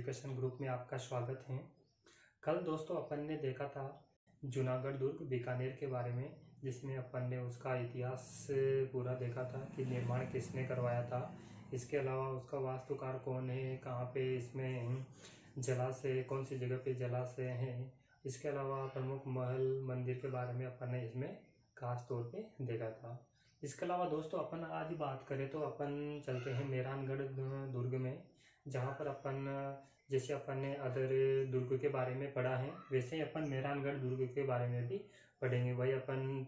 Education group में आपका स्वागत है। कल दोस्तों अपन ने देखा था जूनागढ़ दुर्ग बीकानेर के बारे में, जिसमें अपन ने उसका इतिहास पूरा देखा था कि निर्माण किसने करवाया था। इसके अलावा उसका वास्तुकार कौन है, कहाँ पे इसमें जलाशय, कौन सी जगह पे जलाशय है। इसके अलावा प्रमुख महल मंदिर के बारे में अपन ने इसमें खास तौर पे देखा था। इसके अलावा दोस्तों अपन आज बात करें तो अपन चलते हैं मेहरानगढ़ दुर्ग में, जहाँ पर अपन जैसे अपन ने अदर दुर्ग के बारे में पढ़ा है वैसे ही अपन मेहरानगढ़ दुर्ग के बारे में भी पढ़ेंगे। वही अपन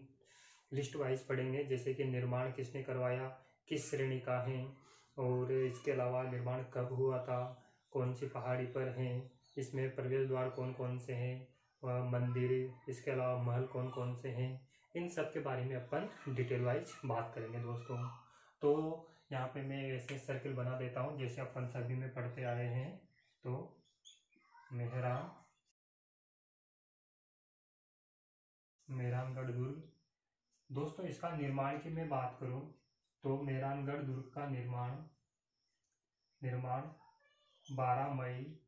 लिस्ट वाइज पढ़ेंगे, जैसे कि निर्माण किसने करवाया, किस श्रेणी का है, और इसके अलावा निर्माण कब हुआ था, कौन सी पहाड़ी पर है, इसमें प्रवेश द्वार कौन कौन से हैं, मंदिर, इसके अलावा महल कौन कौन से हैं। इन सब के बारे में अपन डिटेल वाइज बात करेंगे दोस्तों। तो यहाँ पे मैं ऐसे सर्कल बना देता हूँ जैसे अपन सभी में पढ़ते आए हैं। तो मेहरानगढ़ दुर्ग दोस्तों, इसका निर्माण की मैं बात करूँ तो मेहरानगढ़ दुर्ग का निर्माण 12 मई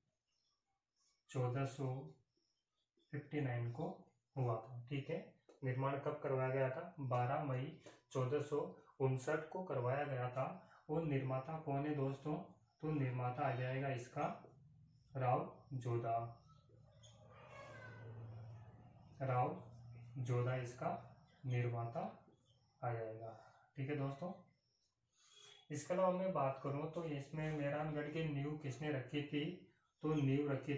1459 को हुआ था। ठीक है, निर्माण कब करवाया गया था? 12 मई 1459 को करवाया गया था। और निर्माता कौन है दोस्तों? तो निर्माता आ जाएगा इसका राव जोधा इसका निर्माता आ जाएगा। ठीक है दोस्तों, इसके अलावा मैं बात करूं तो इसमें मेहरानगढ़ की नींव किसने रखी थी? तो नींव रखी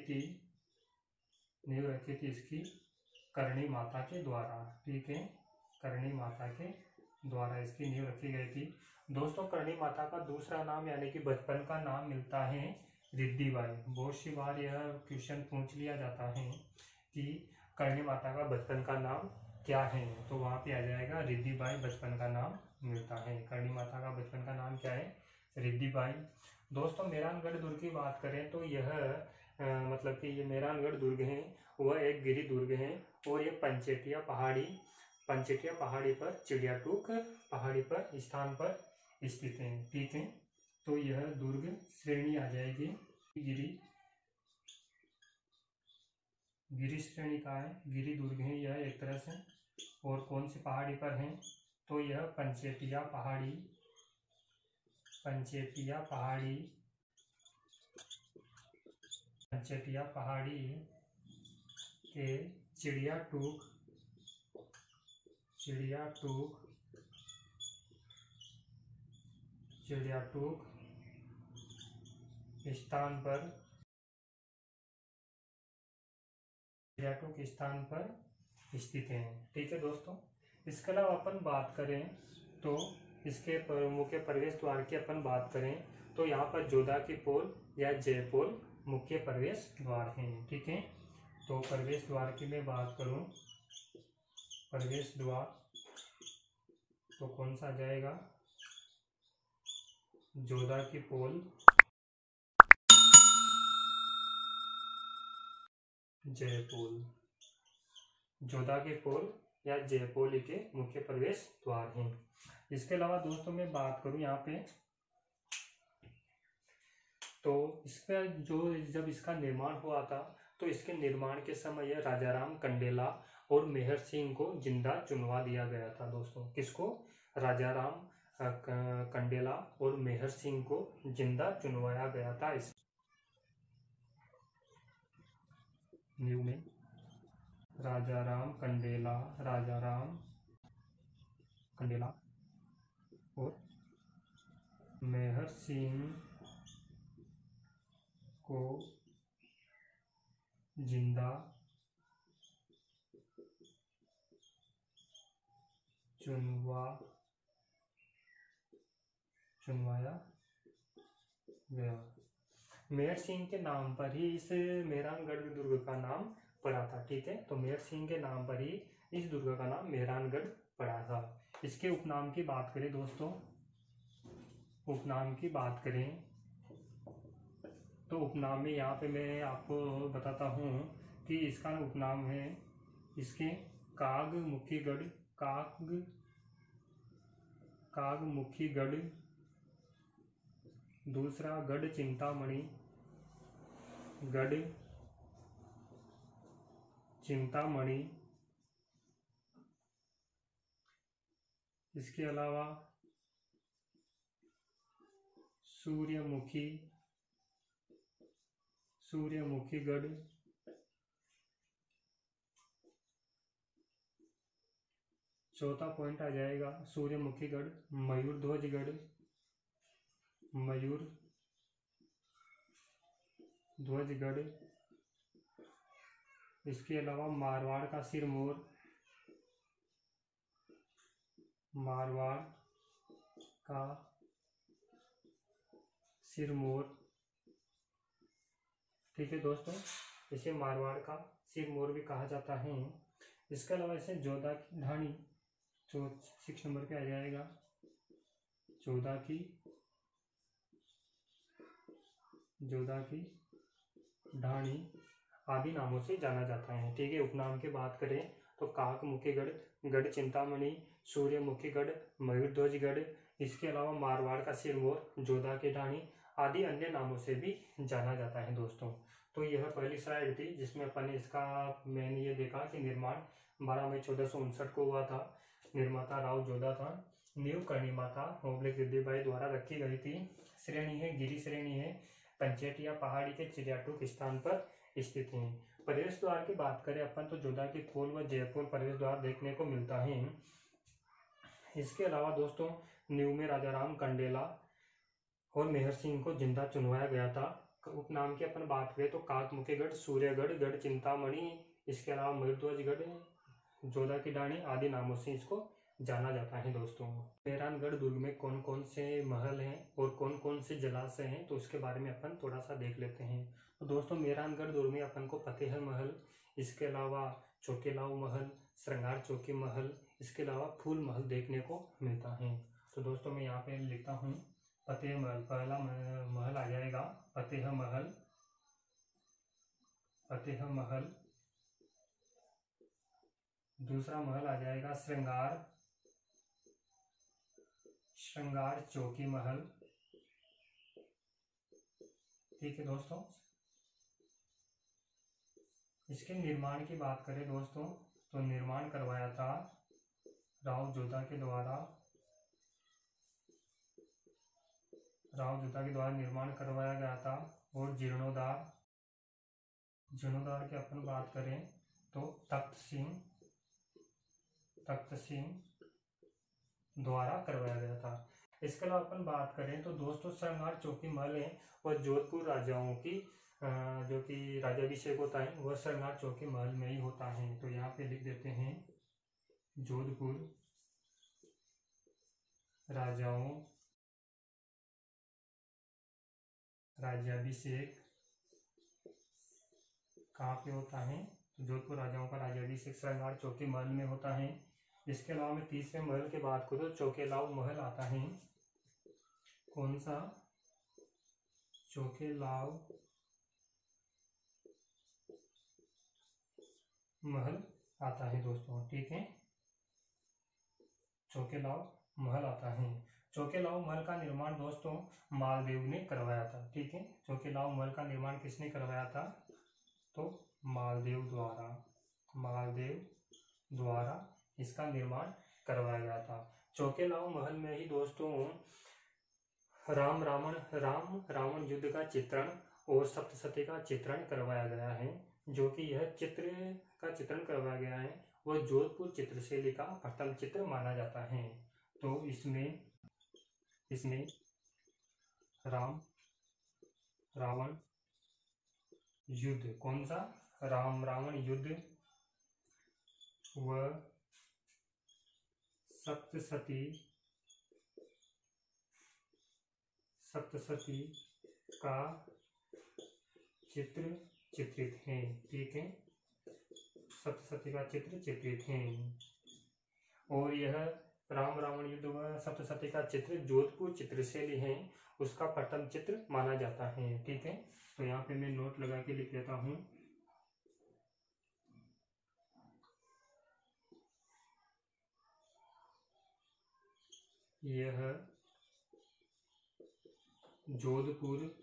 थी इसकी करणी माता के द्वारा। ठीक है, करणी माता के द्वारा इसकी नींव रखी गई थी। दोस्तों, करणी माता का दूसरा नाम यानी कि बचपन का नाम मिलता है रिद्धिबाई। बहुत सी बार यह क्वेश्चन पूछ लिया जाता है कि करणी माता का बचपन का नाम क्या है, तो वहां पे आ जाएगा रिद्धिबाई बचपन का नाम मिलता है। करणी माता का बचपन का नाम क्या है? रिद्धिबाई। दोस्तों, मेहरानगढ़ दुर्ग की बात करें तो यह मतलब कि ये मेहरानगढ़ दुर्ग है वह एक गिरी दुर्ग है, और ये पंचेटिया पहाड़ी पर, चिड़ियाटूक पहाड़ी पर स्थान पर स्थित है। ठीक है, तो यह दुर्ग श्रेणी आ जाएगी गिरी श्रेणी का है, गिरी दुर्ग है यह एक तरह से। और कौन सी पहाड़ी पर है? तो यह पंचेटिया पहाड़ी के चिड़ियाटूक स्थान पर स्थित है। ठीक है दोस्तों, इसके अलावा अपन बात करें तो इसके मुख्य प्रवेश द्वार की अपन बात करें तो यहाँ पर जोधा की पोल या जयपोल मुख्य प्रवेश द्वार हैं। ठीक है, तो प्रवेश द्वार की मैं बात करूं, प्रवेश द्वार तो कौन सा जाएगा? जोधा की पोल, जयपोल। जोधा के पोल या जयपोल के मुख्य प्रवेश द्वार हैं। इसके अलावा दोस्तों मैं बात करूं यहाँ पे तो इसका जब इसका निर्माण हुआ था तो इसके निर्माण के समय यह राजाराम कंडेला और मेहर सिंह को जिंदा चुनवा दिया गया था। दोस्तों, किसको? राजाराम कंडेला और मेहर सिंह को जिंदा चुनवाया गया था इस न्यू में। राजाराम कंडेला और मेहर सिंह को जिंदा चुनवाया गया। मेहर सिंह के नाम पर ही इस मेहरानगढ़ दुर्ग का नाम पड़ा था। ठीक है, तो मेहर सिंह के नाम पर ही इस दुर्ग का नाम मेहरानगढ़ पड़ा था। इसके उपनाम की बात करें दोस्तों, उपनाम की बात करें तो उपनाम में यहाँ पे मैं आपको बताता हूँ कि इसका उपनाम है इसके कागमुखीगढ़, दूसरा गढ़ चिंतामणि, गढ़ चिंतामणि, इसके अलावा सूर्यमुखी गढ़, चौथा पॉइंट आ जाएगा सूर्यमुखी गढ़, मयूरध्वज गढ़, इसके अलावा मारवाड़ का सिरमौर, ठीक है दोस्तों, इसे मारवाड़ का सिरमौर भी कहा जाता है। इसके अलावा इसे जोधा की ढाणी, जो 6 नंबर पे आ जाएगा, जोधा की ढाणी आदि नामों से जाना जाता है। ठीक है, उपनाम की बात करें तो काकमुखी गढ़, गढ़ चिंतामणि, सूर्यमुखी गढ़, मयूरध्वज गढ़, इसके अलावा मारवाड़ का सिरमौर, जोधा की ढाणी आदि अन्य नामों से भी जाना जाता है दोस्तों। तो यह पहली स्लाइड थी जिसमें अपन ने इसका मैंने ये देखा कि निर्माण 12 मई 1459 को हुआ था। निर्माता राव जोधा था। नींव करणी माता ओब्लिक रिद्धिबाई द्वारा रखी गई थी। श्रेणी है गिरी श्रेणी है, पंचेट या पहाड़ी के चिड़ियाटूक स्थान पर स्थित है। प्रवेश द्वार की बात करें अपन तो जोधा की खोल व जयपुर प्रवेश द्वार देखने को मिलता है। इसके अलावा दोस्तों नींव में राजा राम कंडेला और मेहर सिंह को जिंदा चुनवाया गया था। उपनाम की अपन बात करें तो काकमुखी गढ़, सूर्यगढ़, गढ़ चिंतामणि, इसके अलावा मयूरध्वज गढ़, जोधा की ढाणी आदि नामों से इसको जाना जाता है दोस्तों। मेहरानगढ़ दुर्ग में कौन कौन से महल हैं और कौन कौन से जलाशय हैं तो उसके बारे में अपन थोड़ा सा देख लेते हैं। तो दोस्तों मेहरानगढ़ दुर्ग में अपन को फतेह महल, इसके अलावा चौकेलाऊ महल, श्रृंगार चौकी महल, इसके अलावा फूल महल देखने को मिलता है। तो दोस्तों मैं यहाँ पे लिखता हूँ फतेह महल। पहला महल आ जाएगा फतेह महल। दूसरा महल आ जाएगा श्रृंगार चौकी महल। ठीक है दोस्तों, इसके निर्माण की बात करें दोस्तों तो निर्माण करवाया था राव जोधा के द्वारा निर्माण करवाया गया था। और जीर्णोद्धार की अपन बात करें तो तख्त सिंह द्वारा करवाया गया था। इसके अलावा अपन बात करें तो दोस्तों श्रृंगार चौकी महल है वह जोधपुर राजाओं की जो कि राज्याभिषेक होता है वह श्रृंगार चौकी महल में ही होता है। तो यहाँ पे लिख देते हैं जोधपुर राजाओं राज्याभिषेक कहाँ पे होता है, जोधपुर राजाओं का राज्याभिषेक श्रृंगार चौकी महल में होता है। इसके अलावा मैं तीसरे महल की बात करूँ तो चौकेलाऊ महल आता है। कौन सा? चौकेलाऊ महल आता है दोस्तों। ठीक है, चौकेलाऊ महल आता है। चौकेलाऊ महल का निर्माण दोस्तों मालदेव ने करवाया था। ठीक है, चौकेलाऊ महल का निर्माण किसने करवाया था तो मालदेव द्वारा इसका निर्माण करवाया गया था। चौकेलाऊ महल में ही दोस्तों राम रावण युद्ध का चित्रण और सप्तशती का चित्रण करवाया गया है। जो कि यह चित्रण करवाया गया है वह जोधपुर चित्रशैली का प्रथम चित्र माना जाता है। तो इसमें रावण युद्ध, कौन सा? राम रावण युद्ध व सप्तशती का चित्र चित्रित है। ठीक है, सप्तशती का चित्र चित्रित है। और यह राम रावण युद्ध व सप्तशती का चित्र जोधपुर चित्रशैली है उसका प्रथम चित्र माना जाता है। ठीक है, तो यहाँ पे मैं नोट लगा के लिख लेता हूँ। यह जोधपुर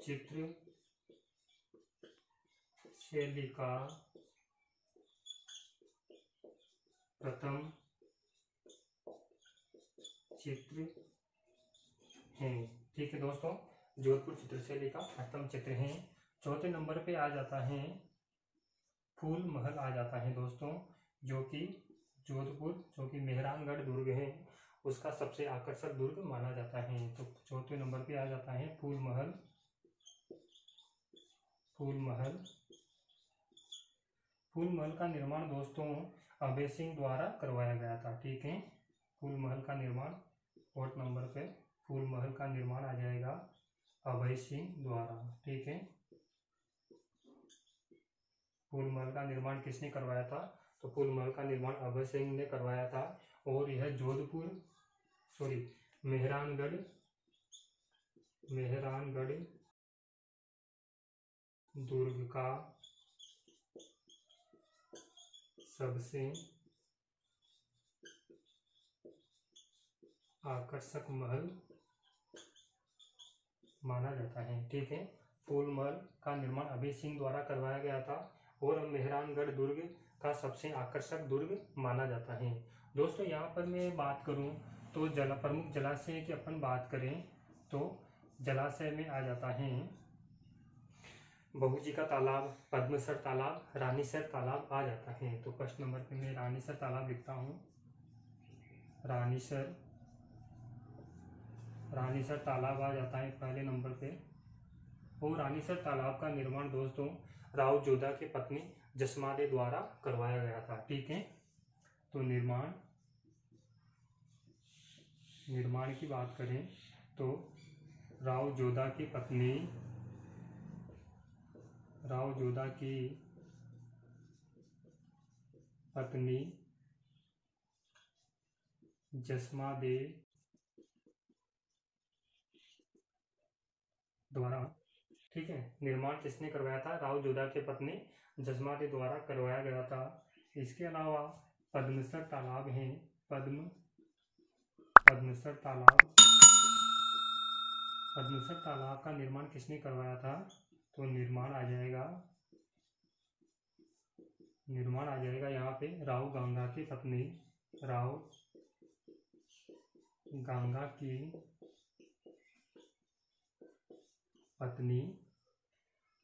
चित्र शैली का प्रथम चित्र है। ठीक है दोस्तों, जोधपुर चित्रशैली का प्रथम चित्र है। चौथे नंबर पे आ जाता है फूल महल आ जाता है दोस्तों, जो कि जोधपुर, जो कि मेहरानगढ़ दुर्ग है, उसका सबसे आकर्षक दुर्ग माना जाता है। तो चौथे नंबर पे आ जाता है फूल महल। फूल महल, फूल महल का निर्माण दोस्तों अभय सिंह द्वारा करवाया गया था। ठीक है, फूल महल का निर्माण 4 नंबर पे फूल महल का निर्माण आ जाएगा अभय सिंह द्वारा। ठीक है, फूल महल का निर्माण किसने करवाया था? तो फूल महल का निर्माण अभय सिंह ने करवाया था। और यह मेहरानगढ़ दुर्ग का सबसे आकर्षक महल माना जाता है। ठीक है, फूल महल का निर्माण अभय सिंह द्वारा करवाया गया था और मेहरानगढ़ दुर्ग का सबसे आकर्षक दुर्ग माना जाता है। दोस्तों यहाँ पर मैं बात करूँ तो प्रमुख जलाशय की अपन बात करें तो जलाशय में आ जाता है बहू जी का तालाब, पद्मसर तालाब, रानीसर तालाब आ जाता है। तो फर्स्ट नंबर पे मैं रानीसर तालाब लिखता हूँ। रानीसर तालाब आ जाता है पहले नंबर पे। और रानीसर तालाब का निर्माण दोस्तों राव जोधा की पत्नी जसमादे द्वारा करवाया गया था। ठीक है, तो निर्माण की बात करें तो राव जोधा की पत्नी जसमादे द्वारा, ठीक है, निर्माण किसने करवाया था? राव जोधा के पत्नी जसमादे द्वारा करवाया गया था। इसके अलावा पद्मसर तालाब है, पद्मसर तालाब का निर्माण किसने करवाया था? तो निर्माण आ जाएगा यहाँ पे राव गंगा की पत्नी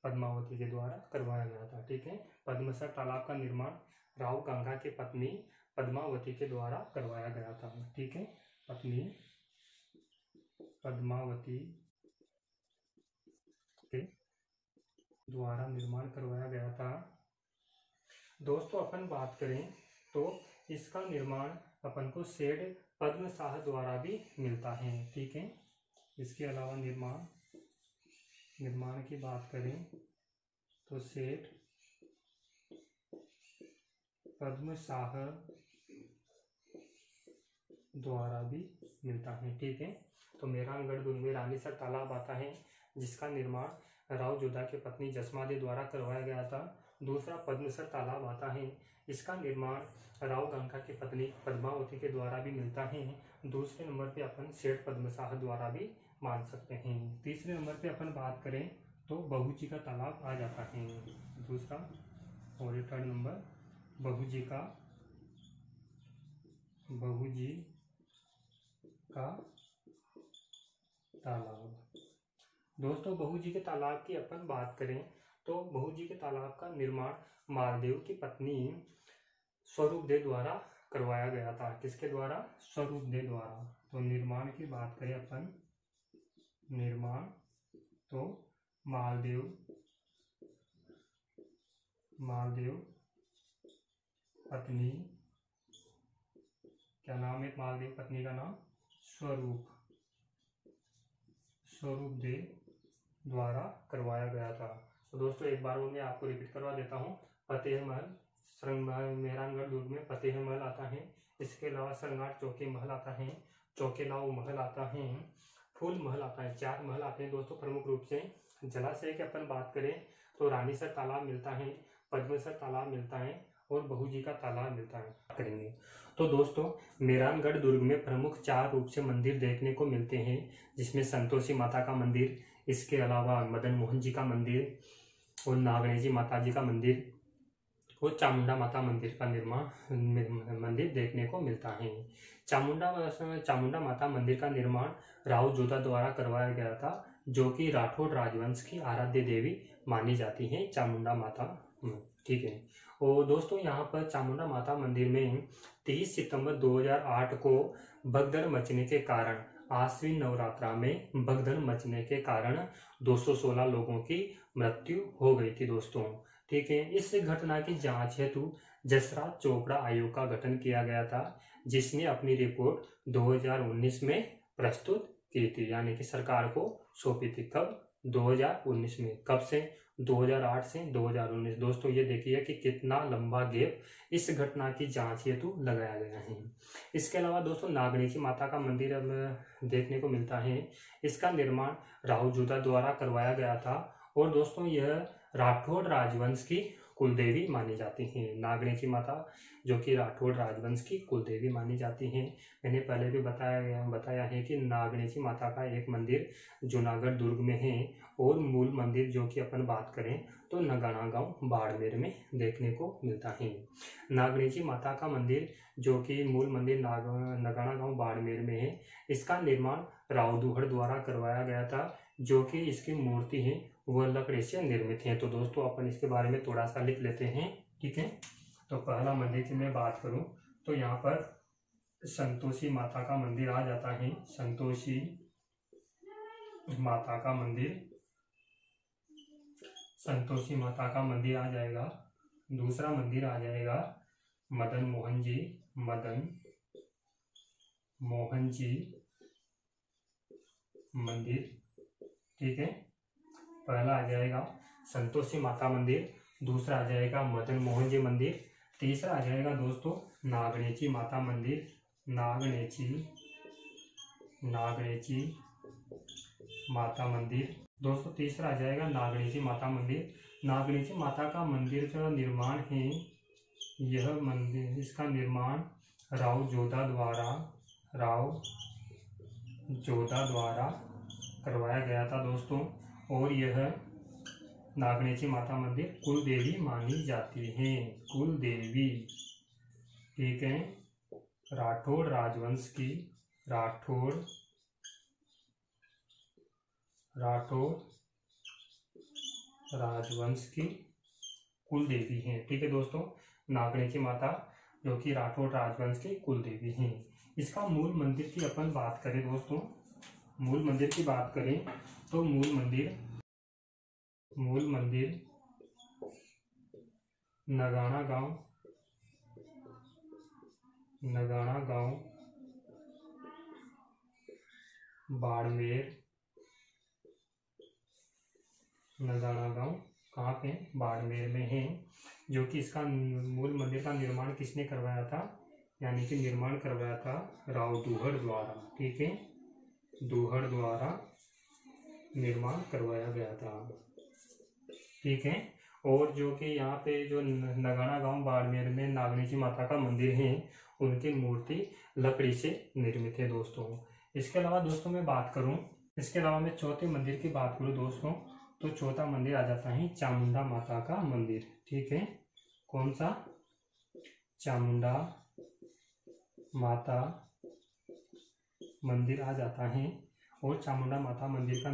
पद्मावती के द्वारा करवाया गया था। ठीक है, पद्मसर तालाब का निर्माण राव गंगा की पत्नी पद्मावती के द्वारा करवाया गया था। ठीक है, पत्नी पद्मावती के द्वारा निर्माण करवाया गया था। दोस्तों अपन बात करें तो इसका निर्माण अपन को सेठ पद्म शाह द्वारा भी मिलता है। ठीक है, इसके अलावा निर्माण की बात करें तो सेठ पद्म शाह द्वारा भी मिलता है। ठीक है, तो मेहरानगढ़ दुर्ग में रानीसर तालाब आता है जिसका निर्माण राव जोधा की पत्नी जसमादे द्वारा करवाया गया था। दूसरा पद्मसर तालाब आता है, इसका निर्माण राव गंगा की पत्नी पद्मावती के द्वारा भी मिलता है। दूसरे नंबर पे अपन सेठ पद्म शाह द्वारा भी मान सकते हैं। तीसरे नंबर पे अपन बात करें तो बहू जी का तालाब आ जाता है। दूसरा और थर्ड नंबर बहू जी का तालाब। दोस्तों बहू जी के तालाब की अपन बात करें तो बहू जी के तालाब का निर्माण मालदेव की पत्नी स्वरूप दे द्वारा करवाया गया था। किसके द्वारा? स्वरूप दे द्वारा। तो निर्माण की बात करें अपन, निर्माण तो मालदेव पत्नी, क्या नाम है मालदेव पत्नी का नाम? स्वरूप दे द्वारा करवाया गया था। तो दोस्तों एक बार वो मैं आपको रिपीट करवा देता हूँ। फतेह महल, मेहरानगढ़ दुर्ग में फतेह महल आता है। इसके अलावा श्रृंगार चौकी महल आता है, चौकेलाओ महल आता है, फूल महल आता है। 4 महल आते हैं दोस्तों प्रमुख रूप से। जलाशय की अपन बात करें तो रानीसर तालाब मिलता है, पद्मसर तालाब मिलता है और बहू जी का तालाब मिलता है। करेंगे तो दोस्तों मेहरानगढ़ दुर्ग में प्रमुख 4 रूप से मंदिर देखने को मिलते हैं, जिसमें संतोषी माता का मंदिर, इसके अलावा मदन मोहन जी का मंदिर और नागणेशी माता जी का मंदिर और चामुंडा माता मंदिर का मंदिर देखने को मिलता है। चामुंडा माता मंदिर का निर्माण राव जोधा द्वारा करवाया गया था, जो कि राठौड़ राजवंश की आराध्य देवी मानी जाती है चामुंडा माता। ठीक है। और दोस्तों यहाँ पर चामुंडा माता मंदिर में 30 सितंबर 2008 को भगदड़ मचने के कारण आश्विन नवरात्रा में भगदड़ मचने के कारण 216 लोगों की मृत्यु हो गई थी दोस्तों। ठीक है। इस घटना की जांच हेतु जसराज चोपड़ा आयोग का गठन किया गया था, जिसने अपनी रिपोर्ट 2019 में प्रस्तुत की थी, यानी कि सरकार को सौंपी थी। कब? 2019 में। कब से? 2008 से 2019। दोस्तों ये देखिए कि कितना लंबा गैप इस घटना की जांच हेतु लगाया गया है। इसके अलावा दोस्तों नागणेशी माता का मंदिर अब देखने को मिलता है। इसका निर्माण राव जोधा द्वारा करवाया गया था और दोस्तों यह राठौड़ राजवंश की कुलदेवी मानी जाती हैं। नागणेशी माता जो कि राठौड़ राजवंश की कुलदेवी मानी जाती हैं। मैंने पहले भी बताया है कि नागणेशी माता का एक मंदिर जूनागढ़ दुर्ग में है और मूल मंदिर जो कि अपन बात करें तो नगाना गांव बाड़मेर में देखने को मिलता है। नागणेशी माता का मंदिर जो कि मूल मंदिर नगाना गांव बाड़मेर में है, इसका निर्माण राव दुहड़ द्वारा करवाया गया था, जो कि इसकी मूर्ति है वह लकड़ी से निर्मित है। तो दोस्तों अपन इसके बारे में थोड़ा सा लिख लेते हैं। ठीक है। तो पहला मंदिर की मैं बात करूं तो यहाँ पर संतोषी माता का मंदिर आ जाता है। संतोषी माता का मंदिर, संतोषी माता का मंदिर आ जाएगा। दूसरा मंदिर आ जाएगा मदन मोहन जी मंदिर। ठीक है। पहला आ जाएगा संतोषी माता मंदिर, दूसरा आ जाएगा मदन मोहन जी मंदिर, तीसरा आ जाएगा दोस्तों नागणेशी माता मंदिर। नागणेशी माता मंदिर दोस्तों तीसरा आ जाएगा नागणेशी माता मंदिर। नागणेशी माता का मंदिर का निर्माण है, यह मंदिर, इसका निर्माण राव जोधा द्वारा करवाया गया था दोस्तों। और यह नागणेशी माता मंदिर कुल देवी मानी जाती है, कुल देवी। ठीक है। राठौड़ राजवंश की कुल देवी हैं। ठीक है दोस्तों, नागणेशी माता जो कि राठौड़ राजवंश की कुल देवी हैं। इसका मूल मंदिर की अपन बात करें दोस्तों, मूल मंदिर की बात करें तो मूल मंदिर नगाना गांव बाड़मेर। नगाना गांव कहाँ पे? बाड़मेर में है। जो कि इसका मूल मंदिर का निर्माण किसने करवाया था? यानी कि निर्माण करवाया था राव दुहड़ द्वारा। ठीक है। दुहड़ द्वारा निर्माण करवाया गया था। ठीक है। और जो कि यहाँ पे जो नगाना गांव बाड़मेर में नागणेशी माता का मंदिर है, उनकी मूर्ति लकड़ी से निर्मित है दोस्तों। इसके अलावा दोस्तों मैं बात करूं, इसके अलावा मैं चौथे मंदिर की बात करूं दोस्तों, तो चौथा मंदिर आ जाता है चामुंडा माता का मंदिर। ठीक है। कौन सा? चामुंडा माता मंदिर आ जाता है। और चामुंडा माता मंदिर का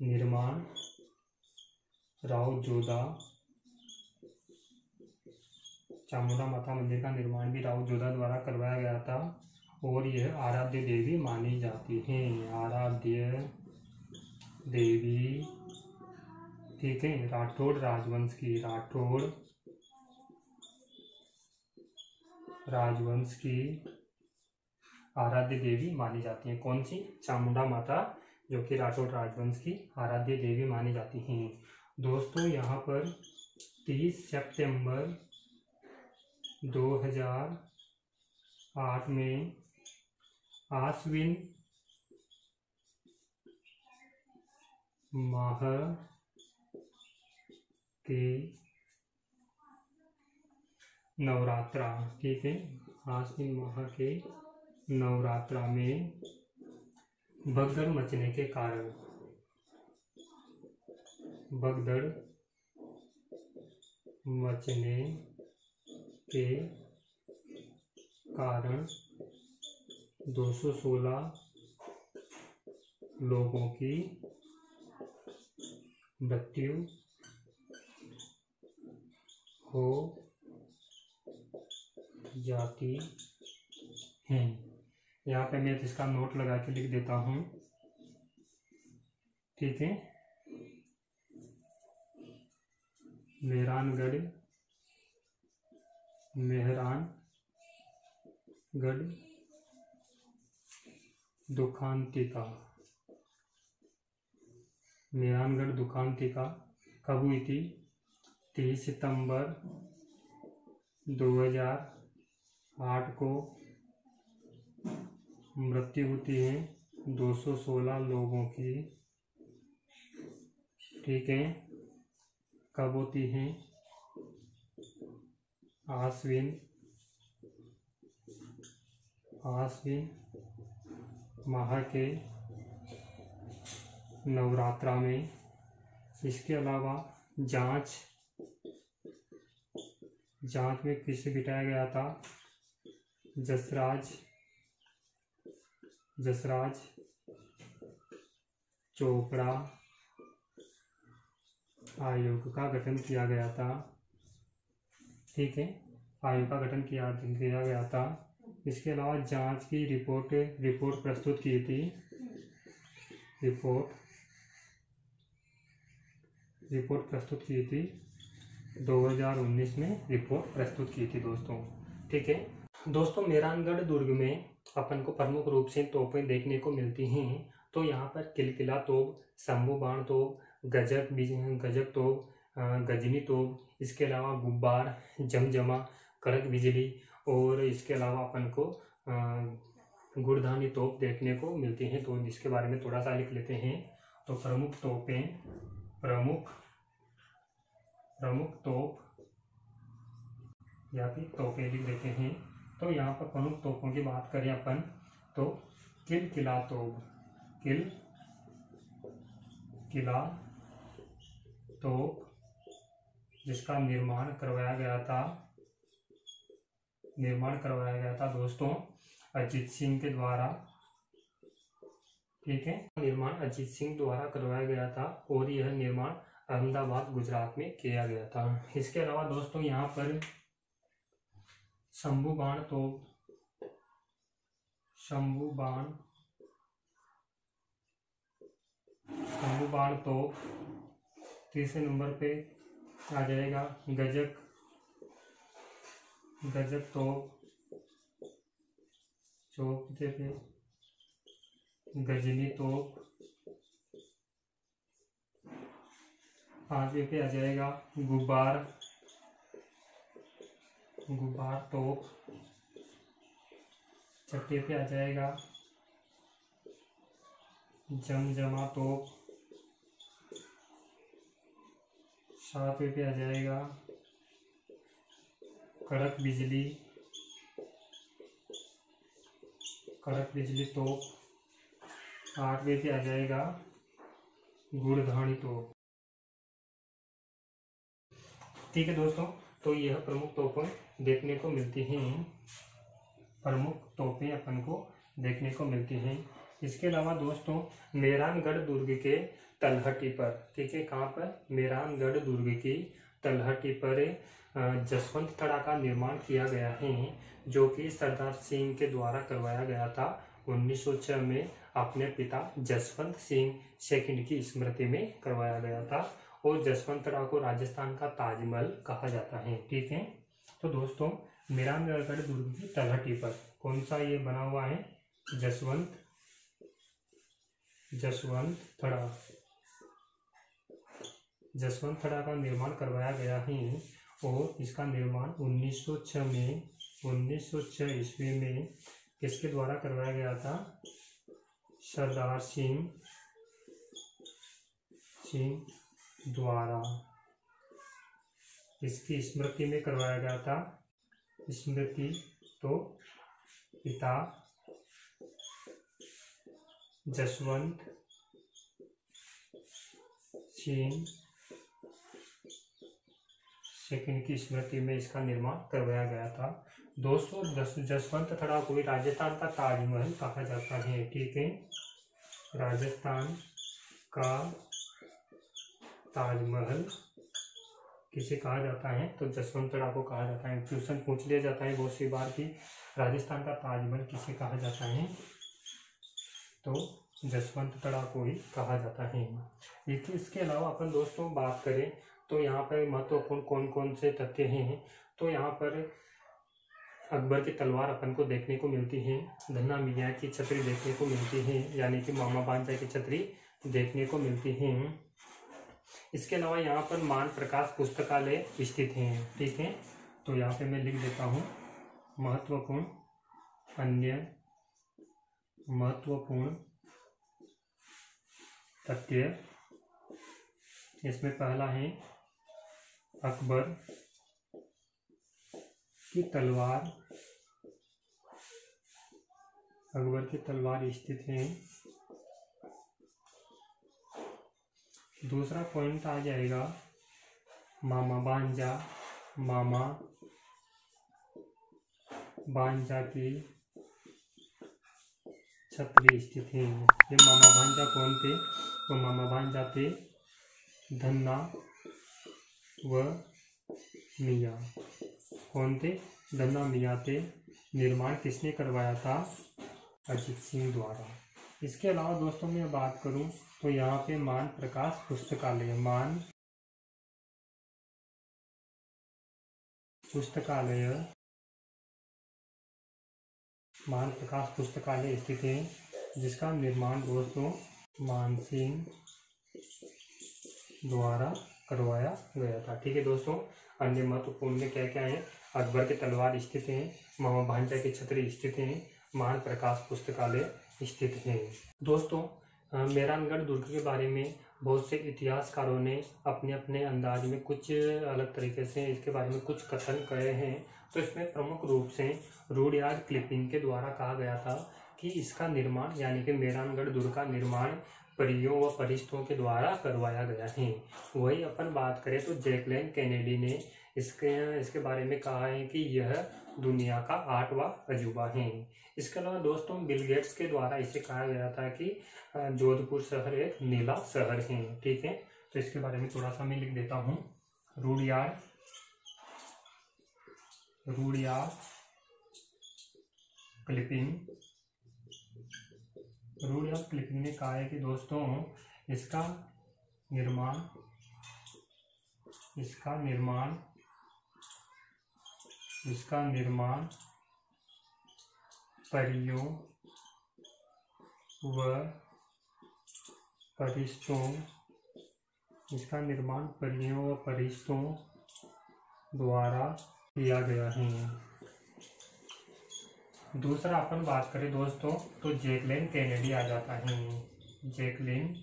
निर्माण राव जोधा, चामुंडा माता मंदिर का निर्माण भी राव जोधा द्वारा करवाया गया था और यह आराध्य देवी मानी जाती है, आराध्य देवी। ठीक है। राठौड़ राजवंश की आराध्य देवी मानी जाती है। कौन सी? चामुंडा माता जो कि राठौड़ राजवंश की आराध्य देवी मानी जाती हैं। दोस्तों यहाँ पर 30 सितंबर 2008 में आश्विन माह के नवरात्रा, ठीक है, आश्विन माह के नवरात्रा में भगदड़ मचने के कारण, भगदड़ मचने के कारण 216 लोगों की मृत्यु हो जाती है। यहाँ पे मैं इसका नोट लगा के लिख देता हूँ, ठीक है। मेहरानगढ़ दुखांतिका, मेहरानगढ़ दुखांतिका कब हुई थी? 30 सितंबर 2008 को मृत्यु होती है 216 लोगों की, ठीक है। कब होती है? आश्विन माह के नवरात्रा में। इसके अलावा जांच में किसे बिठाया गया था? जसराज चोपड़ा आयोग का गठन किया गया था, ठीक है। आयोग का गठन किया गया था। इसके अलावा जांच की रिपोर्ट प्रस्तुत की थी, रिपोर्ट प्रस्तुत की थी 2019 में रिपोर्ट प्रस्तुत की थी दोस्तों, ठीक है। दोस्तों मेहरानगढ़ दुर्ग में अपन को प्रमुख रूप से तोपें देखने को मिलती हैं। तो यहाँ पर किलकिला तोप, शंभू बाण तोप, गजक तोप, गजनी तोप, इसके अलावा गुब्बार, जमजमा, कड़क बिजली और इसके अलावा अपन को गुड़धानी तोप देखने को मिलती हैं। तो इसके बारे में थोड़ा सा लिख लेते हैं। तो प्रमुख तोप या फिर तोपें लिख देते हैं। तो यहाँ पर प्रमुख तोपों की बात करें अपन तो किलकिला तोप जिसका निर्माण करवाया गया था दोस्तों अजीत सिंह के द्वारा, ठीक है। निर्माण अजीत सिंह द्वारा करवाया गया था और यह निर्माण अहमदाबाद गुजरात में किया गया था। इसके अलावा दोस्तों यहाँ पर शंभू बाण तोप तीसरे नंबर पे आ जाएगा। गजक तोप चौथे पे, गजनी तोप पांचवे पे आ जाएगा। गुब्बार तोप छठे पे आ जाएगा। जमजमा तोप सातवें पे आ जाएगा। कड़क बिजली तोप आठवें पे आ जाएगा। गुड़धानी तोप, ठीक है दोस्तों। तो यह प्रमुख तोपें देखने को मिलती हैं, इसके अलावा दोस्तों मेहरानगढ़ दुर्ग के तलहटी पर, ठीक है, कहाँ पर? मेहरानगढ़ दुर्ग की तलहटी पर जसवंत थड़ा का निर्माण किया गया है, जो कि सरदार सिंह के द्वारा करवाया गया था 1906 में अपने पिता जसवंत सिंह सेकंड की स्मृति में करवाया गया था। और जसवंत थड़ा को राजस्थान का ताजमहल कहा जाता है, ठीक है। तो दोस्तों मेहरानगढ़ दुर्ग की तलहटी पर कौन सा ये बना हुआ है? जसवंत थड़ा का निर्माण करवाया गया है और इसका निर्माण 1906 ईस्वी में किसके द्वारा करवाया गया था? सरदार सिंह द्वारा इसकी स्मृति में करवाया गया था। स्मृति तो पिता जसवंत सिंह सेकंड की स्मृति में इसका निर्माण करवाया गया था। दोस्तों जसवंत तड़ा को राजस्थान का ताजमहल कहा जाता है। ठीक है, राजस्थान का ताजमहल किसे कहा जाता है? तो जसवंत तड़ा को कहा जाता है। क्वेश्चन पूछ लिया जाता है बहुत सी बार कि राजस्थान का ताजमहल किसे कहा जाता है, तो जसवंत तड़ा को ही कहा जाता है। इसके अलावा अपन दोस्तों बात करें तो यहाँ पर महत्वपूर्ण कौन कौन से तथ्य हैं, तो यहाँ पर अकबर की तलवार अपन को देखने को मिलती है, धन्ना मियाँ की छतरी देखने को मिलती है, यानी कि मामा भांजा की छतरी देखने को मिलती है। इसके अलावा यहाँ पर मान प्रकाश पुस्तकालय स्थित है। ठीक है, तो यहाँ पे मैं लिख देता हूँ महत्वपूर्ण अन्य महत्वपूर्ण तथ्य। इसमें पहला है अकबर की तलवार स्थित है। दूसरा पॉइंट आ जाएगा मामा भांजा की छतरी स्थित है। ये मामा भांजा कौन थे? तो मामा भांजा थे धन्ना व मियाँ। कौन थे? धन्ना मियाँ थे। निर्माण किसने करवाया था? अजीत सिंह द्वारा। इसके अलावा दोस्तों मैं बात करूं तो यहाँ पे मान प्रकाश पुस्तकालय मान प्रकाश पुस्तकालय स्थित है, जिसका निर्माण दोस्तों मान सिंह द्वारा करवाया गया था। ठीक है दोस्तों, अन्य महत्वपूर्ण में क्या क्या है? अकबर की तलवार स्थित है, मामा भांजा की छतरी स्थित है, मान प्रकाश पुस्तकालय स्थित है। दोस्तों मेहरानगढ़ दुर्ग के बारे में बहुत से इतिहासकारों ने अपने अपने अंदाज में कुछ अलग तरीके से इसके बारे में कुछ कथन कहे हैं। तो इसमें प्रमुख रूप से रूडयार्ड किपलिंग के द्वारा कहा गया था कि इसका निर्माण यानी कि मेहरानगढ़ दुर्ग का निर्माण परियों व परिष्ठों के द्वारा करवाया गया है। वही अपन बात करें तो जैकलिन केनेडी ने इसके बारे में कहा है कि यह दुनिया का 8वां अजूबा है। इसके अलावा दोस्तों बिल गेट्स के द्वारा इसे कहा गया था कि जोधपुर शहर एक नीला शहर है। ठीक है, तो इसके बारे में थोड़ा सा मैं लिख देता हूँ। रूडयार्ड क्लिपिंग ने कहा है कि दोस्तों इसका निर्माण परियों व परिष्ठों द्वारा किया गया है। दूसरा अपन बात करें दोस्तों तो जैकलिन केनेडी आ जाता है। जैकलिन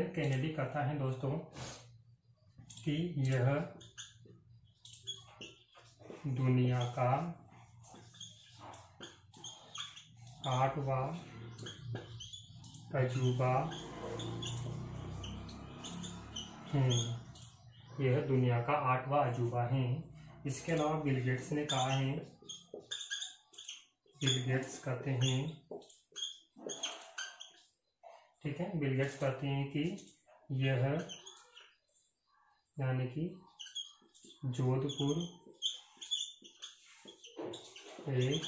केनेडी कहता है दोस्तों कि यह दुनिया का 8वां अजूबा है। यह दुनिया का 8वां अजूबा है। इसके अलावा बिल गेट्स ने कहा है, बिल गेट्स कहते हैं, ठीक है, बिल गेट्स कहते हैं कि यह यानी कि जोधपुर एक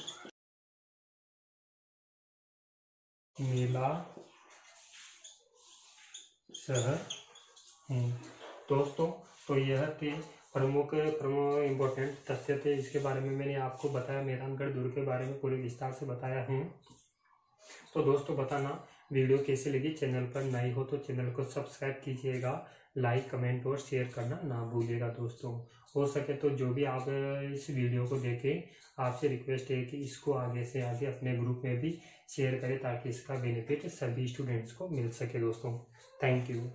नीला शहर है। दोस्तों तो यह थे प्रमुख इम्पोर्टेंट तथ्य थे, इसके बारे में मैंने आपको बताया। मेहरानगढ़ दुर्ग के बारे में पूरे विस्तार से बताया है। तो दोस्तों बताना वीडियो कैसी लगी। चैनल पर नए हो तो चैनल को सब्सक्राइब कीजिएगा, लाइक कमेंट और शेयर करना ना भूलिएगा। दोस्तों हो सके तो जो भी आप इस वीडियो को देखें, आपसे रिक्वेस्ट है कि इसको आगे से आगे अपने ग्रुप में भी शेयर करें ताकि इसका बेनिफिट सभी स्टूडेंट्स को मिल सके। दोस्तों थैंक यू।